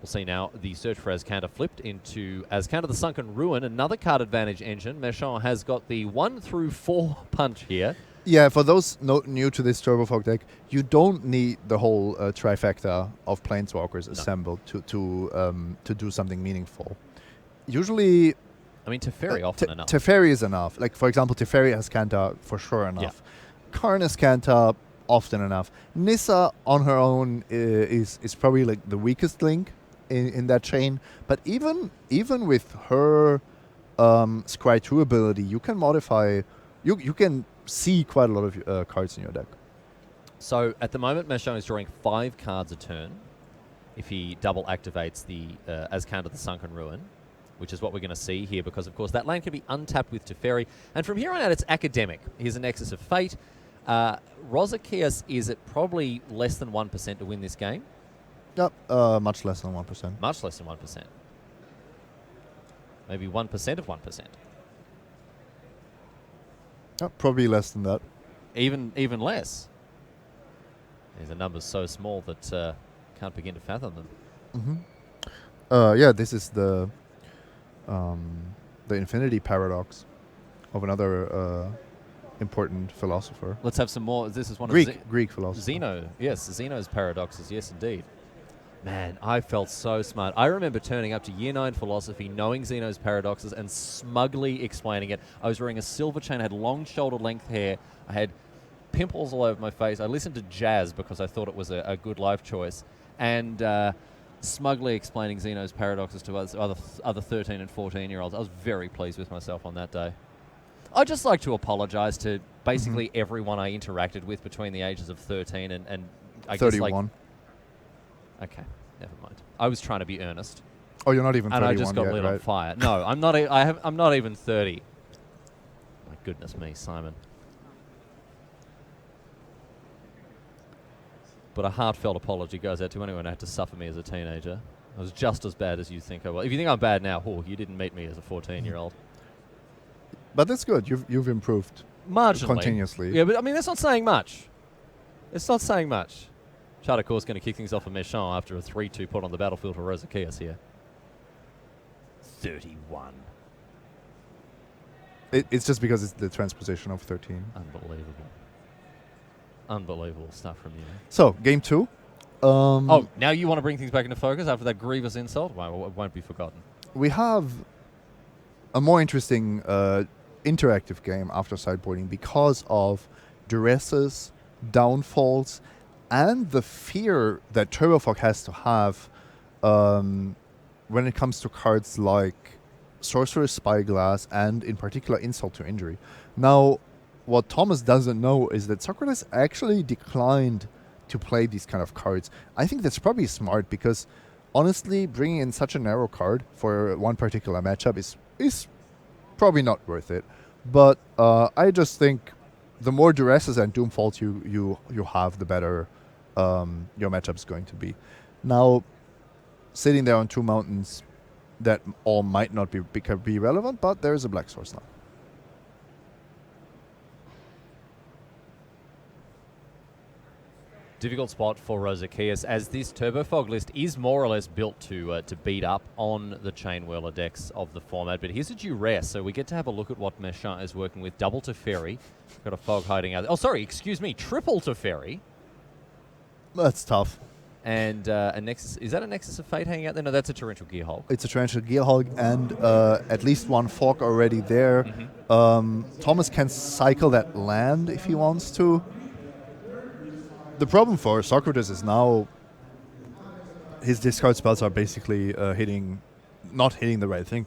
we'll see now the search for Azcanta flipped into Azcanta the Sunken Ruin, another card advantage engine. Meshar has got the 1 through 4 punch here. Yeah, for those new to this Turbofog deck, you don't need the whole trifecta of Planeswalkers assembled to do something meaningful. Usually, I mean, Teferi often enough. Teferi is enough. Like, for example, Teferi has Kanta for sure enough. Karn has Kanta often enough. Nissa on her own is probably like the weakest link in that chain. But even with her Scry 2 ability, you can modify. You can see quite a lot of cards in your deck. So at the moment, Meshon is drawing 5 cards a turn if he double activates the Azcanta the Sunken Ruin, which is what we're going to see here, because of course that land can be untapped with Teferi. And from here on out, it's academic. Here's a Nexus of Fate. Rosakias is at probably less than 1% to win this game. Yep, much less than 1%. Much less than 1%. Maybe 1% of 1%. Probably less than that. Even less. These are numbers so small that can't begin to fathom them. Yeah, this is the infinity paradox of another important philosopher. Let's have some more. This is one of Greek philosopher. Zeno. Yes, Zeno's paradoxes. Yes, indeed. Man, I felt so smart. I remember turning up to Year 9 philosophy, knowing Zeno's paradoxes, and smugly explaining it. I was wearing a silver chain, I had long shoulder-length hair, I had pimples all over my face. I listened to jazz because I thought it was a good life choice, and smugly explaining Zeno's paradoxes to other 13 and 14-year-olds. I was very pleased with myself on that day. I'd just like to apologize to basically everyone I interacted with between the ages of 13 and I 31. guess like... Okay, never mind. I was trying to be earnest. Oh, you're not even 31 and I just got yet, lit right? on fire. No, I'm not. I'm not even 30. My goodness me, Simon. But a heartfelt apology goes out to anyone who had to suffer me as a teenager. I was just as bad as you think I was. If you think I'm bad now, you didn't meet me as a 14-year-old. But that's good. You've improved marginally, continuously. Yeah, but I mean that's not saying much. It's not saying much. Chart, of course, going to kick things off for Meshon after a 3-2 put on the battlefield for Rosakias here. 31. It's just because it's the transposition of 13. Unbelievable. Unbelievable stuff from you. So, game 2. Oh, now you want to bring things back into focus after that grievous insult? Well, it won't be forgotten. We have a more interesting interactive game after sideboarding because of duresses, downfalls, and the fear that Turbofog has to have when it comes to cards like Sorcerer's Spyglass and, in particular, Insult to Injury. Now, what Thomas doesn't know is that Socrates actually declined to play these kind of cards. I think that's probably smart because, honestly, bringing in such a narrow card for one particular matchup is probably not worth it. But I just think the more duresses and doomfalls you have, the better your matchup's going to be. Now, sitting there on 2 mountains, that all might not be relevant, but there's a black source now. Difficult spot for Rosakias, as this Turbofog list is more or less built to beat up on the Chain Whirler decks of the format. But here's a duress, so we get to have a look at what Meshon is working with. Double Teferi. Got a Fog hiding out there. Oh, sorry, excuse me. Triple Teferi. That's tough. And a Nexus, is that a Nexus of Fate hanging out there? No, that's a Torrential Gearhulk. It's a Torrential Gearhulk and at least one Fog already there. Thomas can cycle that land if he wants to. The problem for Socrates is now his discard spells are basically not hitting the right thing.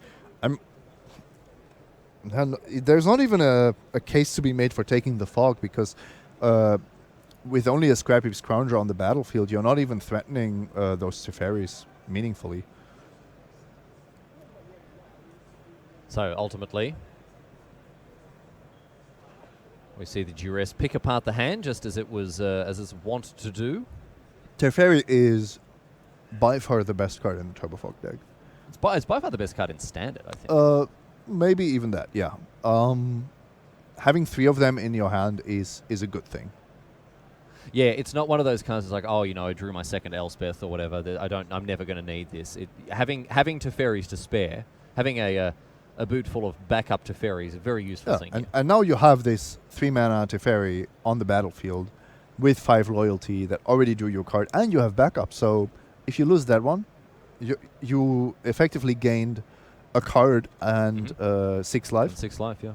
There's not even a case to be made for taking the Fog because with only a Scrappy Scrounger on the battlefield, you're not even threatening those Teferis meaningfully. So ultimately, we see the Duress pick apart the hand just as it was as it's wont to do. Teferi is by far the best card in the Turbofog deck. It's by far the best card in Standard, I think. Maybe even that, yeah. Having 3 of them in your hand is a good thing. Yeah, it's not one of those cards that's like, oh, I drew my second Elspeth or whatever. I'm never going to need this. Having Teferis to spare, having a a boot full of backup Teferis. A very useful Yeah, thing. and now you have this 3-mana Teferi on the battlefield with 5 loyalty that already drew your card, and you have backup. So if you lose that one, you effectively gained a card and 6 life. And 6 life, yeah.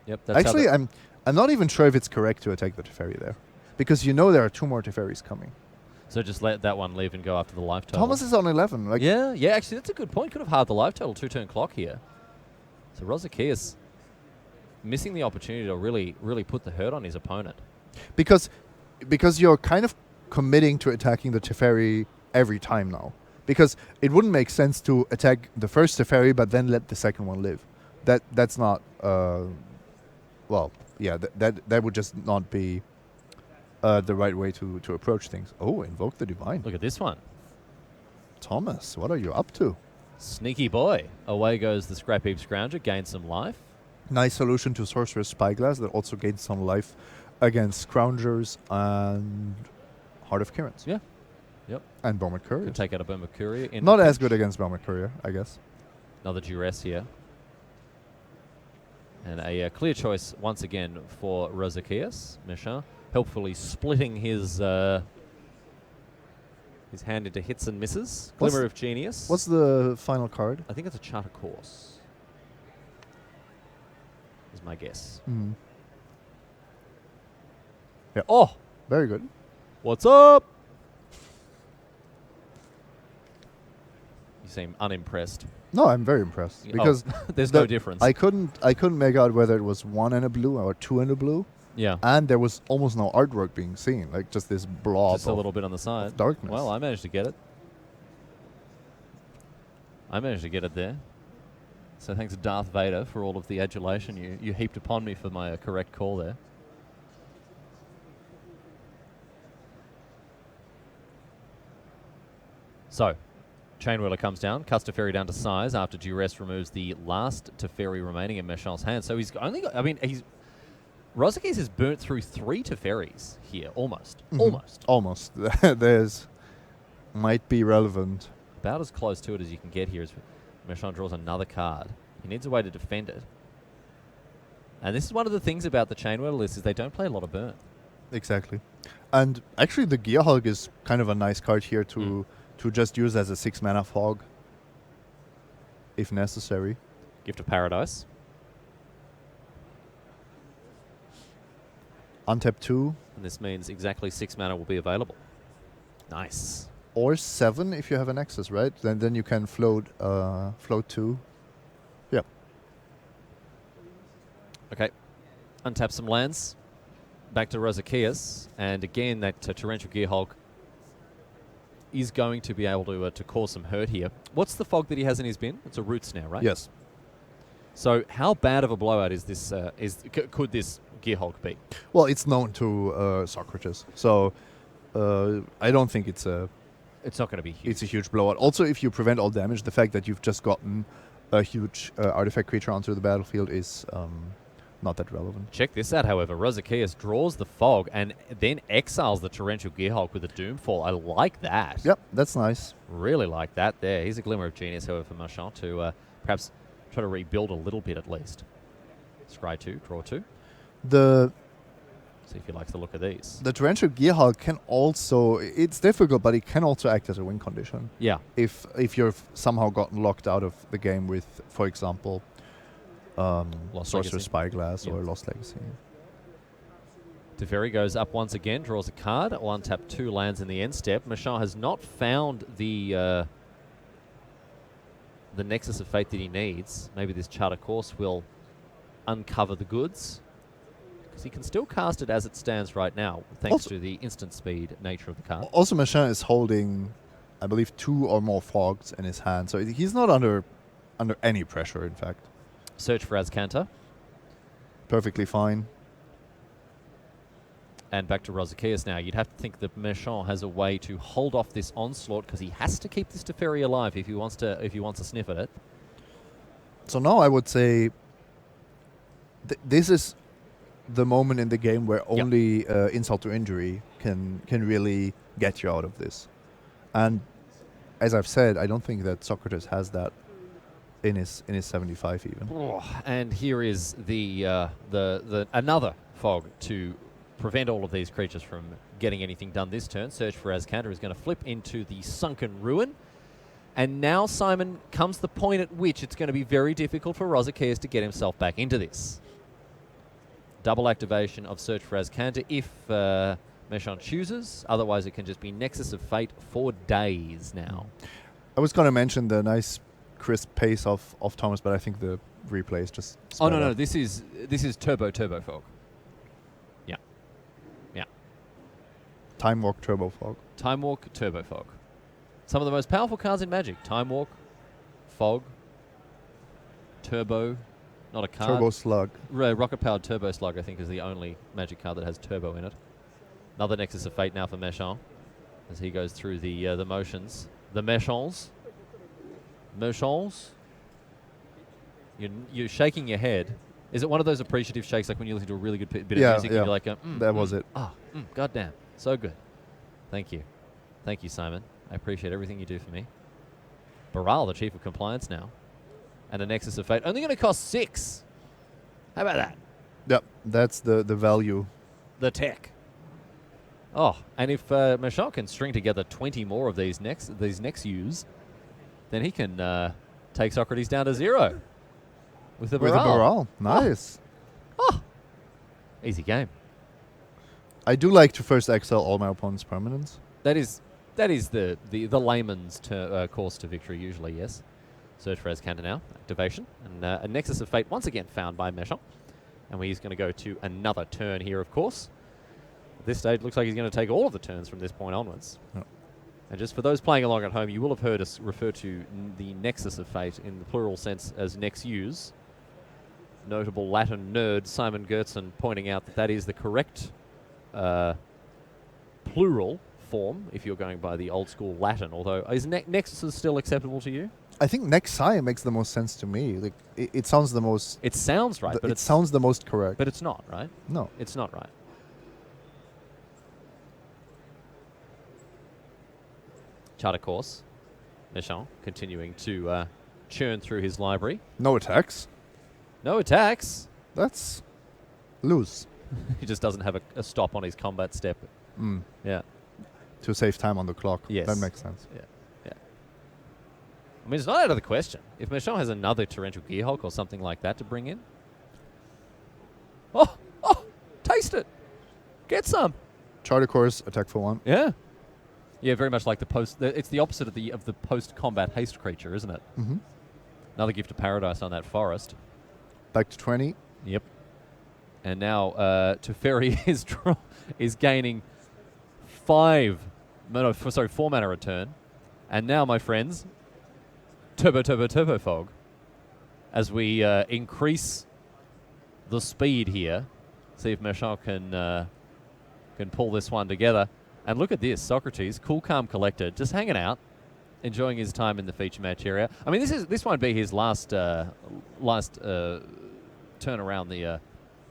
Yep. That's Actually, I'm not even sure if it's correct to attack the Teferi there, because you know there are 2 more Teferis coming. so just let that one leave and go after the life total. Thomas is on 11. Like, yeah. Actually, that's a good point. Could have halved the life total 2-turn clock here. So Rozakias missing the opportunity to really put the hurt on his opponent. because you're kind of committing to attacking the Teferi every time now. Because it wouldn't make sense to attack the first Teferi but then let the second one live. That's not that would just not be the right way to approach things. Oh, invoke the divine. Look at this one. Thomas, what are you up to? Sneaky boy. Away goes the Scrap Heap Scrounger. Gains some life. Nice solution to Sorcerer's Spyglass that also gains some life against Scroungers and Heart of Kyrans. Yeah. Yep. And Bomber Courier. Can take out a Boomer Courier. Not as good against Bomber Courier, I guess. Another duress here. And a clear choice once again for Rozakias. Misha helpfully splitting his hand into hits and misses. Glimmer of Genius. What's the final card? I think it's a Charter Course. Is my guess. Mm. Yeah. Oh, Very good. what's up? You seem unimpressed. No, I'm very impressed because there's no difference. I couldn't make out whether it was 1 and a blue or 2 and a blue, yeah. and there was almost no artwork being seen, like just this blob Just a little bit on the side. darkness. Well, I managed to get it. there. So thanks to Darth Vader for all of the adulation you heaped upon me for my correct call there. So, Chainwheeler comes down, cuts Teferi down to size after Duress removes the last Teferi remaining in Meshal's hand. So he's only got, Rozakias has burnt through 3 Teferis here, almost. Almost. There's might be relevant. About as close to it as you can get here as Meshal draws another card. He needs a way to defend it. And this is one of the things about the Chainwheeler list is they don't play a lot of burn. Exactly. And actually the Gearhulk is kind of a nice card here to just use as a 6-mana fog if necessary. Gift of Paradise. Untap 2. And this means exactly 6 mana will be available. Nice. Or 7 if you have an Nexus, right? Then you can float 2. Yeah. Okay. Untap some lands. Back to Rozakias. And again, that Torrential Gearhulk is going to be able to cause some hurt here. What's the fog that he has in his bin? It's a Root Snare, right? Yes. So how bad of a blowout is this? Could this Gearhulk be? Well, it's known to Socrates, so I don't think it's a not going to be huge. It's a huge blowout. Also, if you prevent all damage, the fact that you've just gotten a huge artifact creature onto the battlefield is not that relevant. Check this out, however. Rozakias draws the fog and then exiles the Torrential Gearhulk with a Doomfall. I like that. Yep, that's nice. Really like that there. Here's a Glimmer of Genius, however, for Marchand to perhaps try to rebuild a little bit at least. Scry 2, draw 2. See if he likes the look of these. The Torrential Gearhulk can also, it's difficult, but it can also act as a win condition. Yeah. If you've somehow gotten locked out of the game with, for example, Sorcerer's Spyglass or Lost Legacy. Teferi goes up once again, draws a card. One tap 2 lands in the end step. Mashal has not found the Nexus of Fate that he needs. Maybe this Charter Course will uncover the goods. Because he can still cast it as it stands right now, thanks also to the instant speed nature of the card. Also, Machin is holding, I believe, 2 or more fogs in his hand, so he's not under any pressure, in fact. Search for Azcanta. Perfectly fine. And back to Rozakias now. You'd have to think that Merchant has a way to hold off this onslaught because he has to keep this Teferi alive if he wants to sniff at it. So now I would say this is the moment in the game where only insult to injury can really get you out of this. And as I've said, I don't think that Socrates has that in his 75 even. Oh, and here is the another fog to prevent all of these creatures from getting anything done this turn. Search for Azcanta is going to flip into the Sunken Ruin. And now, Simon, comes the point at which it's going to be very difficult for Rozakias to get himself back into this. Double activation of Search for Azcanta if Meshon chooses. Otherwise, it can just be Nexus of Fate for days now. I was going to mention the nice crisp pace of Thomas, but I think the replay is just... Oh, no, this is Turbo Fog. Yeah. Yeah. Time Walk Turbo Fog. Time Walk Turbo Fog. Some of the most powerful cards in Magic. Time Walk, Fog, Turbo, not a card. Turbo Slug. Rocket-powered Turbo Slug, I think, is the only Magic card that has Turbo in it. Another Nexus of Fate now for Meshon as he goes through the motions. The Meshons. You're shaking your head. Is it one of those appreciative shakes, like when you listen to a really good bit of music and you're like, that was it. Goddamn. So good. Thank you. Thank you, Simon. I appreciate everything you do for me. Baral, the Chief of Compliance now. And a Nexus of Fate. Only going to cost 6. How about that? Yep, that's the value. The tech. Oh, and if Meshon can string together 20 more of these Nexus, then he can take Socrates down to 0. With the Baral. Nice. Oh. Easy game. I do like to first exile all my opponent's permanents. That is the layman's course to victory, usually, yes. Search for Azcanta now. Activation. And a Nexus of Fate once again found by Meshon. And he's going to go to another turn here, of course. At this stage, looks like he's going to take all of the turns from this point onwards. Yep. And just for those playing along at home, you will have heard us refer to the Nexus of Fate in the plural sense as Nexus. Notable Latin nerd Simon Gertzen pointing out that is the correct plural form if you're going by the old school Latin. Although, is Nexus still acceptable to you? I think Nexi makes the most sense to me. Like it sounds the most... It sounds right, but it sounds the most correct. But it's not, right? No. It's not right. Charter Course. Meshon continuing to churn through his library. No attacks. No attacks. That's loose. He just doesn't have a stop on his combat step. Yeah. To save time on the clock. Yes. That makes sense. Yeah. Yeah. I mean, it's not out of the question. If Meshon has another Torrential Gearhulk or something like that to bring in. Oh! Taste it! Get some! Charter Course, attack for 1. Yeah. Yeah, very much like the post... it's the opposite of the post-combat haste creature, isn't it? Mm-hmm. Another Gift of Paradise on that forest. Back to 20. Yep. And now Teferi is gaining 4 mana return. And now, my friends, Turbo Fog. As we increase the speed here. See if Meshon can pull this one together. And look at this, Socrates, cool, calm, collected, just hanging out, enjoying his time in the feature match area. I mean, this won't be his last turn around the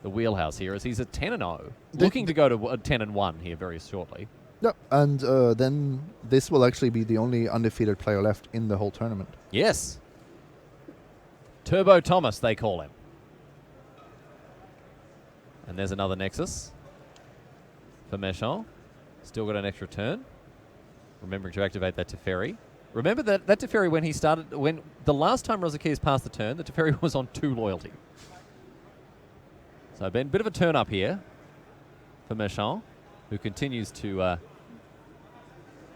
wheelhouse here, as he's at 10-0, looking to go to 10-1 here very shortly. Yep, and then this will actually be the only undefeated player left in the whole tournament. Yes. Turbo Thomas, they call him. And there's another Nexus for Meshon. Still got an extra turn. Remembering to activate that Teferi. Remember that Teferi when the last time Rozakias passed the turn, the Teferi was on 2 loyalty. So been a bit of a turn up here for Meshon, who continues to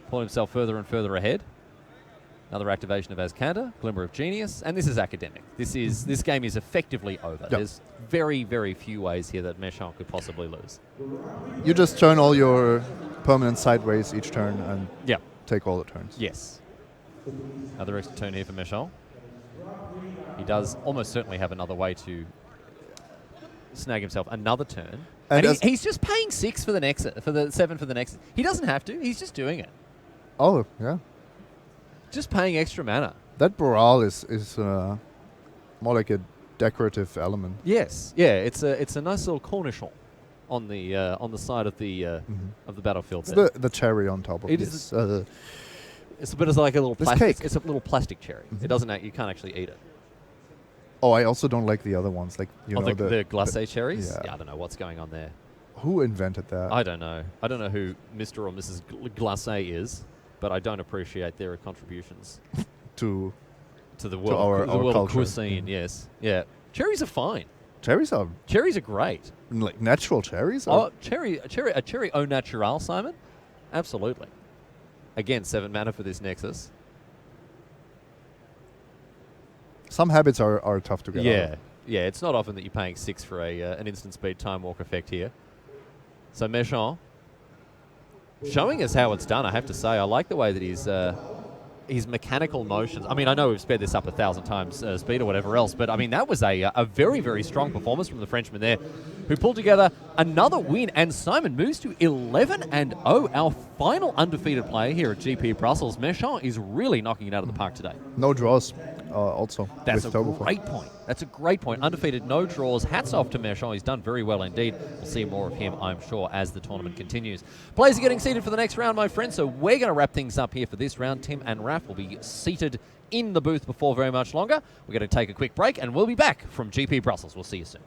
pull himself further and further ahead. Another activation of Azcanta, Glimmer of Genius, and this is academic. This game is effectively over. Yep. There's very, very few ways here that Meshon could possibly lose. You just turn all your permanents sideways each turn and take all the turns. Yes. Another extra turn here for Meshon. He does almost certainly have another way to snag himself another turn. And he's just paying 6 for the Nexus, for the 7 for the Nexus. He doesn't have to. He's just doing it. Oh, yeah. Just paying extra mana. That Baral is more like a decorative element. Yes, yeah, it's a nice little cornichon on the side of the battlefield. It's the cherry on top of it. It's a bit of like a little plastic. cake. It's a little plastic cherry. It doesn't. You can't actually eat it. Oh, I also don't like the other ones. Like, you know, the glacé cherries? yeah. I don't know what's going on there. Who invented that? I don't know. I don't know who Mr. or Mrs. Glacé is, but I don't appreciate their contributions to the our world culture. cuisine. Mm. Yes, yeah. Cherries are fine. Cherries are Cherries are great. like natural cherries. Oh, a cherry au natural, Simon. Absolutely. Again, 7 mana for this Nexus. Some habits are tough to get out of. Yeah. It's not often that you're paying 6 for an instant speed time walk effect here. So Méchant showing us how it's done. I have to say, I like the way that his mechanical motions. I mean, I know we've sped this up 1,000 times speed or whatever else, but I mean that was a very, very strong performance from the Frenchman there, who pulled together another win. And Simon moves to 11-0, our final undefeated player here at GP Brussels. Méchant is really knocking it out of the park today. No draws, also. That's with a Turboform. great point. That's a great point. Undefeated, no draws. Hats off to Méchant. He's done very well indeed. We'll see more of him, I'm sure, as the tournament continues. Players are getting seated for the next round, my friends, so we're going to wrap things up here for this round. Tim and Raph will be seated in the booth before very much longer. We're going to take a quick break, and we'll be back from GP Brussels. We'll see you soon.